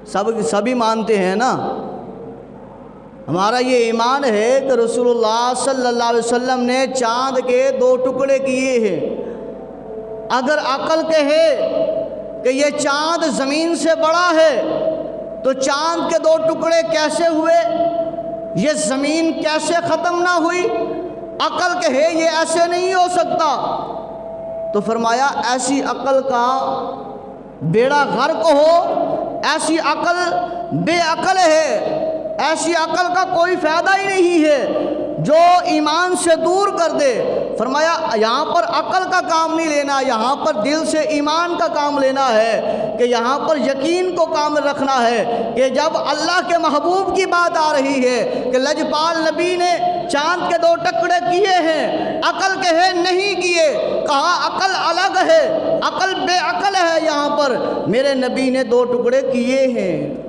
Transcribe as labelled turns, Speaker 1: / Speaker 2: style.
Speaker 1: سبھی مانتے ہیں نا. ہمارا یہ ایمان ہے کہ رسول اللہ صلی اللہ علیہ وسلم نے چاند کے 2 ٹکڑے کیے ہیں. اگر عقل کہے کہ یہ چاند زمین سے بڑا ہے تو چاند کے 2 ٹکڑے کیسے ہوئے؟ یہ زمین کیسے ختم نہ ہوئی؟ عقل کہے یہ ایسے نہیں ہو سکتا. تو فرمایا ایسی عقل کا بیڑا غرق ہو، ایسی عقل بے عقل ہے، ایسی عقل کا کوئی فائدہ ہی نہیں ہے جو ایمان سے دور کر دے. فرمایا یہاں پر عقل کا کام نہیں لینا، یہاں پر دل سے ایمان کا کام لینا ہے، کہ یہاں پر یقین کو کامل رکھنا ہے کہ جب اللہ کے محبوب کی بات آ رہی ہے کہ لجپال نبی نے چاند کے 2 ٹکڑے کیے ہیں، عقل کہے نہیں کیے، کہا عقل الگ ہے، عقل بے عقل ہے، یہاں پر میرے نبی نے 2 ٹکڑے کیے ہیں.